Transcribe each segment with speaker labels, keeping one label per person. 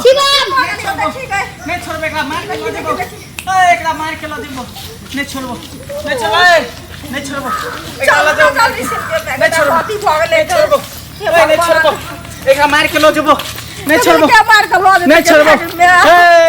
Speaker 1: शिवम
Speaker 2: नहीं छोड़बे एकरा मार के लो देबो एकरा मार के लो देबो नहीं छोड़बो नहीं छोड़बो नहीं छोड़बो एकरा लो देबो नहीं छोड़बो अति भगले छोड़बो नहीं छोड़बो एकरा मार के लो देबो नहीं छोड़बो नहीं छोड़बो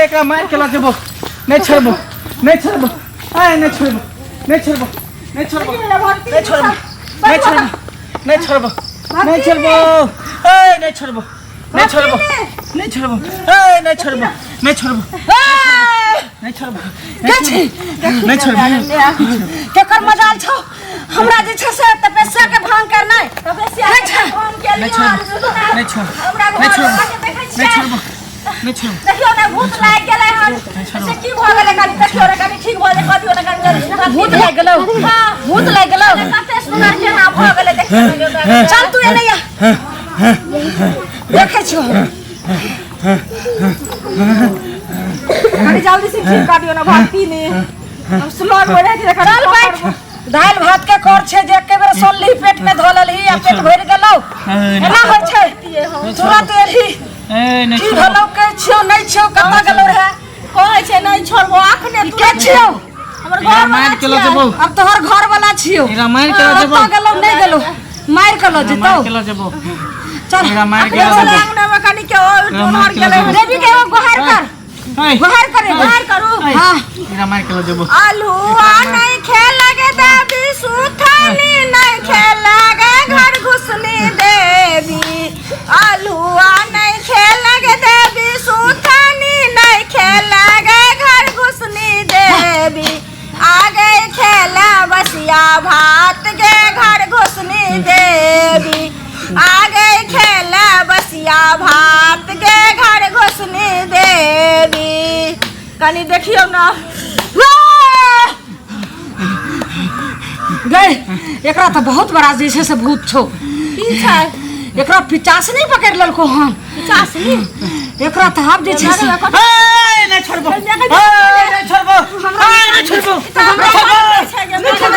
Speaker 2: एकरा मार के लो देबो नहीं छोड़बो नहीं छोड़बो नहीं छोड़बो नहीं छोड़बो नहीं छोड़बो नहीं छोड़बो नहीं छोड़बो नहीं छोड़बो नहीं छोड़बो नहीं छोड़बो नहीं छोड़बो नहीं छोड़बो नहीं छोड़बो नहीं छोड़बो नहीं छोड़बो नहीं छोड़बो
Speaker 1: केकर मजाल छौ हमरा जे छै से तपस्या के भंग करनाय तपस्या के भंग के लिए
Speaker 2: नहीं छोड़ नहीं छोड़बो नहीं छोड़बो नहीं छोड़बो
Speaker 1: देखियो ना भूत लाग गेलै हन से की भ गेलै कनी देखियो रे कनी ठीक भ गेलै कदियो ना कनी भूत लाग गेलौ हां भूत लाग गेलौ कते सुंदर के ना भ गेलै देखियो चल तू एने या देखे छियो कनी जल्दी से ठीक काटियो ना भक्ति ने हम स्लोर हो जाई रे दाल बैठ दाल भात के कर छै जे एके बेर सोलली पेट में धोललही आ पेट भरि गेलौ एना होय छै तुरंत एही की भलो के छियो नहीं छियो कता गेलो रे कहै छै नहीं छोड़बो अखने तू के छियो हमर घर
Speaker 2: मार के लो देबो
Speaker 1: अब तोहर घर वाला छियो
Speaker 2: एकरा मार के लो देबो
Speaker 1: गेलो नहीं गेलो मार के लो जेतो
Speaker 2: मार के लो देबो
Speaker 1: चल
Speaker 2: एकरा मार के लो देबो
Speaker 1: अंगना में कनी के मार गेलो देवी के गोहार कर गोहार करे गोहार करू हां
Speaker 2: एकरा मार के लो देबो
Speaker 1: आलू नहीं खेलगे देवी सुथानी नहीं खेलगे घर घुसनी देवी आलू नहीं खेलगे देवी सुथानी नहीं खेलगे घर घुसनी देवी आगे खेला बसिया भात के घर घुसनी देवी आगे खेला बसिया भात के घर घुसनी देवी कनी देखियो ना गए एकरा त बहुत बड़ा जैसे से भूत छौ की छै एकरा पिचासनी पकड़ ललको हम पिचासनी एकरा त हाफ जे छै
Speaker 2: नहीं छोड़बो नहीं छोड़बो नहीं छोड़बो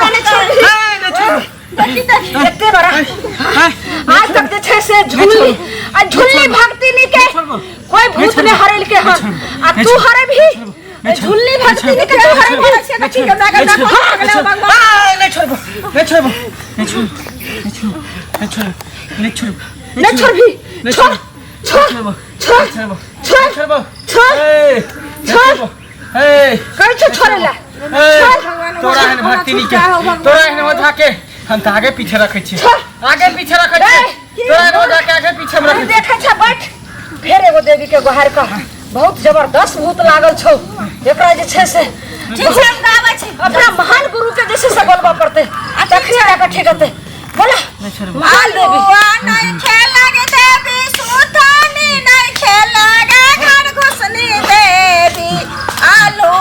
Speaker 2: नहीं छोड़बो
Speaker 1: एते बड़ा आज तक जे छै से झुल्ली आ झुल्ली भक्ति नी के कोई भूत ने हरेल के हम आ तू हरे भी झुल्ली भक्ति नी के हरे बोल से कथि के ना नहीं छोड़बो
Speaker 2: नहीं छोड़बो नहीं छोड़ नहीं छोड़ नहीं छोड़
Speaker 1: नहीं छोड़ भी छोड़ छोड़ छोड़
Speaker 2: छोड़बो
Speaker 1: छोड़
Speaker 2: छोड़बो
Speaker 1: छोड़ छोड़ कहि छ छोड़ला
Speaker 2: तोरा हन भक्ति नी के तोरा हन ओधा के हम त आगे पीछे रखै छी आगे पीछे रखै छी तोरा हन ओधा के आगे पीछे में रखै
Speaker 1: देखै छ बैठ फेर एगो देवी के गोहार का बहुत जबरदस्त भूत लागल छौ एकरा जे छै से ठीक छै हम गाबै छी अपना महान गुरु के जैसे से बोलबा पड़ते तखिया का ठीक होते बोला माल देवी नहीं खेलागे देवी सुथानी नहीं खेलागे घर घुसनी देवी आलू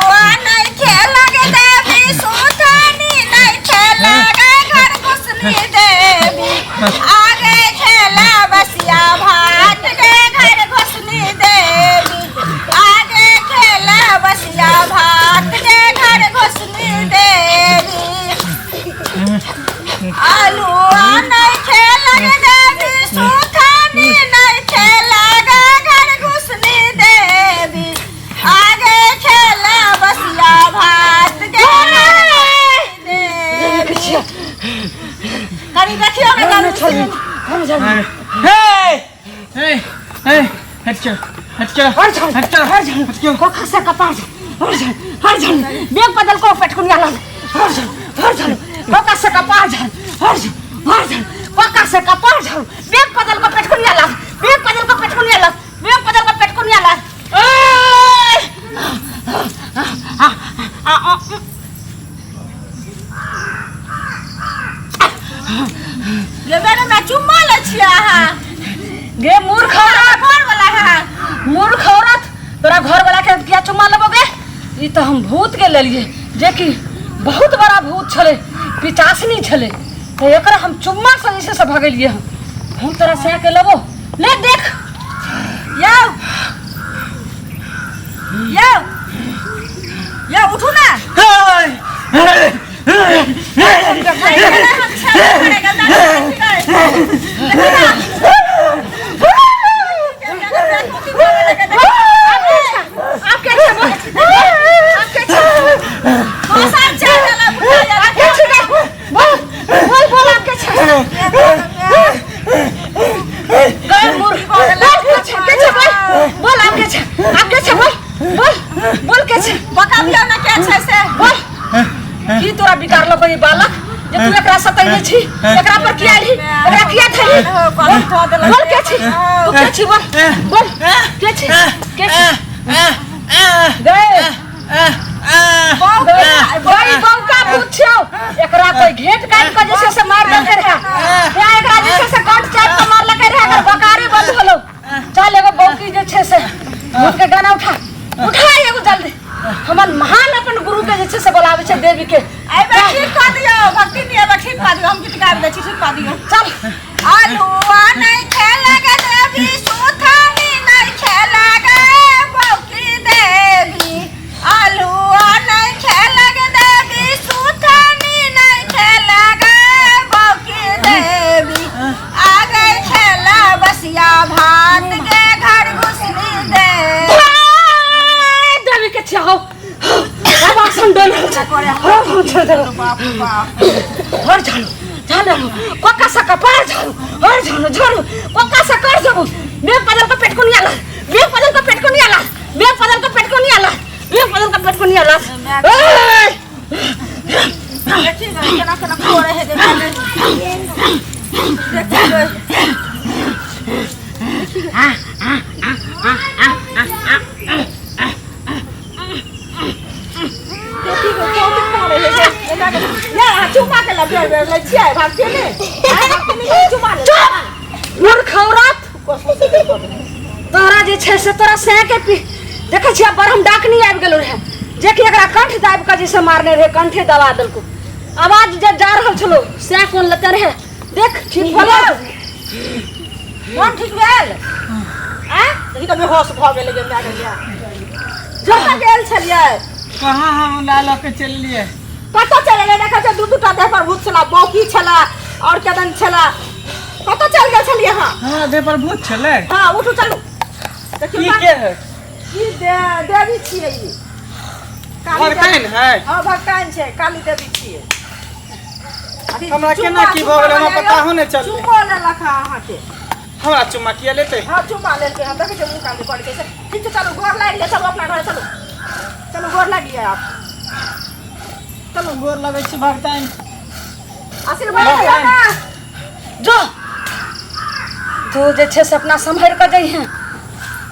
Speaker 1: नहीं खेलागे देवी सुथानी नहीं खेलागे घर घुसनी देवी आगे खेला बसिया भात के घर घुसनी देवी आगे खेला बसिया भात के घर घुसनी देवी आलू नहीं खेलगे देवी सुथानी नहीं खेलगे घर घुसनी देवी आगे खेला बसिया भात के देवी कनी देखियो ना गाना छोड़
Speaker 2: हट चल हट चल
Speaker 1: को खसा कपार हर जन बेग बदल को पटकुनिया ला हर जन को खसा कपार हर जन को खसा कपार बेग बदल को पटकुनिया ला बेग बदल को पटकुनिया ला बेग बदल को पटकुनिया ला ये बेटा ना चुम्मा ले छिया गे मूर्ख औरत घर वाला है मूर्ख औरत तोरा घर वाला के क्या चुम्मा लेबोगे ई तो हम भूत के लेलिए जे कि बहुत बड़ा भूत छले पिचासनी छले तो एकरा हम चुम्मा से जैसे से भगेलिए हम तोरा से के लेबो ले देख यो यो यो उठो ना के छे
Speaker 3: बका दियो ना के छै से
Speaker 1: बोल की तोरा बिकार लो कोई बालक जे तू एकरा सतैले छी एकरा पर किया ली एकरा किया थैली बोल के छी तू के छी बोल के छी गए भाई बौका पूछो एकरा कोई घेट काट के जैसे से मार देते रहे या एकरा जैसे से काट चाट के मार लगे रहे अगर बकारे बंद होलो चल एगो बौकी जे छे से मुंह के गाना उठा एगो जल्दी हमन महान अपन गुरु के जैसे से बोलावे छे देवी के
Speaker 3: आई बे ठीक कर दियो भक्ति नहीं बे ठीक कर दियो हम गीत गाब दे छी ठीक कर दियो
Speaker 1: चल
Speaker 3: आलूआ नहीं खेलेगा देवी सुथानी नहीं खेलेगा बौकी देवी आलूआ नहीं खेलेगा देवी सुथानी नहीं खेलेगा बौकी देवी आ गई खेला बसिया भात के घर घुसली दे
Speaker 1: देवी के चाहो अब आसन डोल
Speaker 3: बाप बाप
Speaker 1: और झालो कोका सका पार झालो और झालो कोका सका कर जबो मैं पदल का पेट को नहीं आला मैं पदल का पेट को नहीं आला मैं पदल का पेट को नहीं आला मैं पदल का पेट को नहीं आला
Speaker 3: देखी केना केना खो रहे देखा चुमा के लबे ले छिए भागते ने चुमा ले
Speaker 1: मूर्ख औरत तोरा जे छै से तोरा से के देखे छिया बरहम डाकनी आबि गेलो रहे जे कि एकरा कंठ दाबि के जैसे मारने रहे कंठे दबा देलको आवाज जे जा रहल छलो से कोन लते रहे देख ठीक भलो
Speaker 3: मन ठीक भेल आ ई तो बेहोश भ गेल जे मैं गेलिया जता गेल छलिए
Speaker 2: कहाँ हम लाला के चलिए
Speaker 3: कतो चले देखा छै दू दूटा देह पर भूत छला बौकी छला और केदन छला कतो चल गेल छलिए हां
Speaker 2: हां दे पर भूत छले
Speaker 3: हां उठू चलू
Speaker 2: की के है
Speaker 3: ई देवी छिए ई
Speaker 2: भगतान है
Speaker 3: हां भगतान छै काली देवी छिए
Speaker 2: हमरा केना की भ गेल हमरा पता हो ने चल
Speaker 3: चुम्मा ले लखा अहाँ के
Speaker 2: हमरा चुम्मा किया लेते
Speaker 3: हां चुम्मा लेके हम देखे छै मुंह कांड पड़ के से ठीक छै चलो गोर लाग ले चलो अपना घर चलो चलो गोर लागिए आप
Speaker 2: चलो गोर लगे छी भगतान
Speaker 3: आशीर्वाद दियो ना
Speaker 1: जो तू जे छै से अपना संभर के जई हैं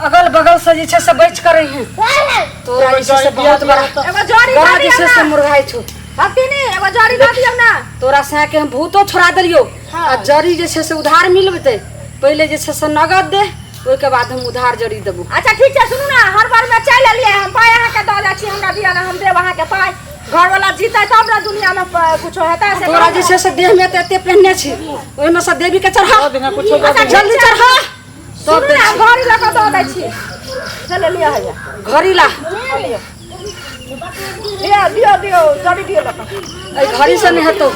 Speaker 1: अगल बगल से जे छै से बच कर रही हैं तोरा जे से बहुत बड़ा
Speaker 3: एगो जोड़ी
Speaker 1: गला
Speaker 3: दे
Speaker 1: जे
Speaker 3: दियो
Speaker 1: से
Speaker 3: ना
Speaker 1: मुरझाई छो
Speaker 3: भक्ति नहीं एगो जोड़ी दे दियो ना
Speaker 1: तोरा से के हम भूतो छोड़ा देलियो
Speaker 3: हाँ।
Speaker 1: आ जड़ी जे छै से उधार मिलबते पहले जे छै से नगद दे ओइ के बाद हम उधार जड़ी देबो
Speaker 3: अच्छा ठीक है सुनू ना हर बार में चल लिए हम पाए अहाँ के द जा छी हमरा दिया ना हम देब अहाँ के पाए घर वाला जीता तब ना दुनिया में कुछ होता है
Speaker 1: तोरा जे छै से देह में एते पहनने छी ओइ में से देवी के चढ़ा
Speaker 2: बिना कुछ
Speaker 3: अच्छा
Speaker 1: जल्दी चढ़ा
Speaker 3: तो
Speaker 1: तब दे
Speaker 3: ना घड़ी लगा दो दै छी चल लिया है
Speaker 1: घड़ी ला
Speaker 3: दियो जड़ी दियो लगा
Speaker 1: ए घड़ी से नहीं हतो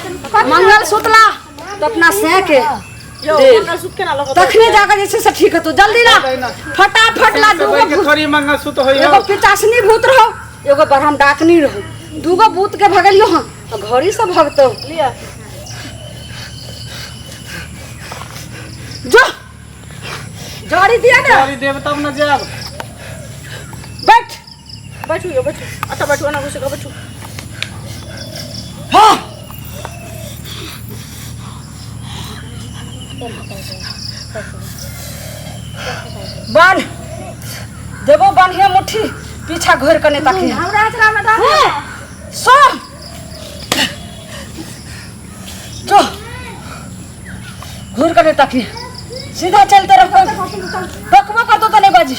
Speaker 1: मंगल सूतला तो अपना से के
Speaker 3: यो
Speaker 1: दे।
Speaker 3: मंगल सूत्र के ना लगा
Speaker 1: तखने जाकर जे छै से ठीक हतो जल्दी ला फटाफट ला दूगो
Speaker 2: के थोड़ी मंगल सूत होई
Speaker 1: एगो पिचासनी भूत रहो एगो बरहम डाकनी रहो दूगो भूत के भगलियो हां घड़ी से भगतो
Speaker 3: लिया
Speaker 1: जो
Speaker 3: जड़ी दिया ना
Speaker 2: थोड़ी देव तब न जाब
Speaker 1: बैठ
Speaker 3: बैठो अच्छा बैठो ना घुसे बैठो
Speaker 1: हां बान देबो बान्हिया मुट्ठी पीछा घोर कने ताकी
Speaker 3: हमरा हथरा में दा
Speaker 1: सो जो घोर कने ताकी सीधा चलते रहो बकबो कर तो नहीं बाजी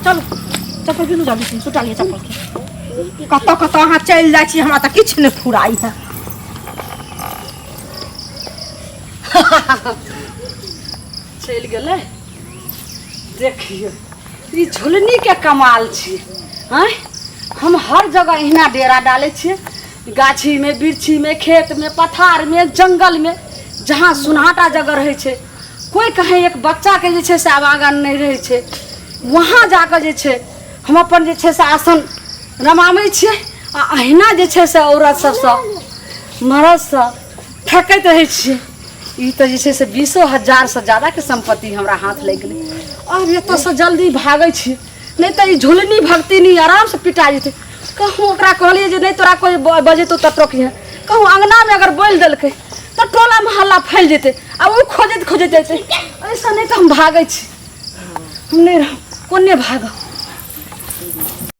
Speaker 3: चलो चप्पल किनु जाबी सुटा लिया चप्पल कत अहाँ चल जाइ छी हमरा त किछ नै फुराई है
Speaker 1: चल गेले देखियो ई झुलनी के कमाल छी हैं हम हर जगह एहना डेरा डाले छिए गाछी में बिरछी में खेत में पथार में जंगल में जहाँ सुनहाटा जगह रहे छे कोई कहे एक बच्चा के जे छे से आवागन नहीं रहे छे वहाँ जाकर जे छे हम अपन जे छे से आसन रमाबै छिए आ अहिना जे छे से औरत सब मर्द सब ठकैत रहे छिए ई तो जे छे से 20,000 से ज्यादा के संपत्ति हमरा हाथ लग गेलै अब एतऽ से जल्दी भागै छी नहीं तो ई झुलनी भगती नहीं आराम से पिटा जेतै कहूँ ओकरा कहलिए जे नहीं तोरा कोई बजेतो तो टोकिए कहूँ अंगना में अगर बोल देलकै तो टोला मोहल्ला फैल जेतै आ वो खोजत खोजत जेतै ऐसा नहीं तो हम भागै छी हम नहीं कोने भागब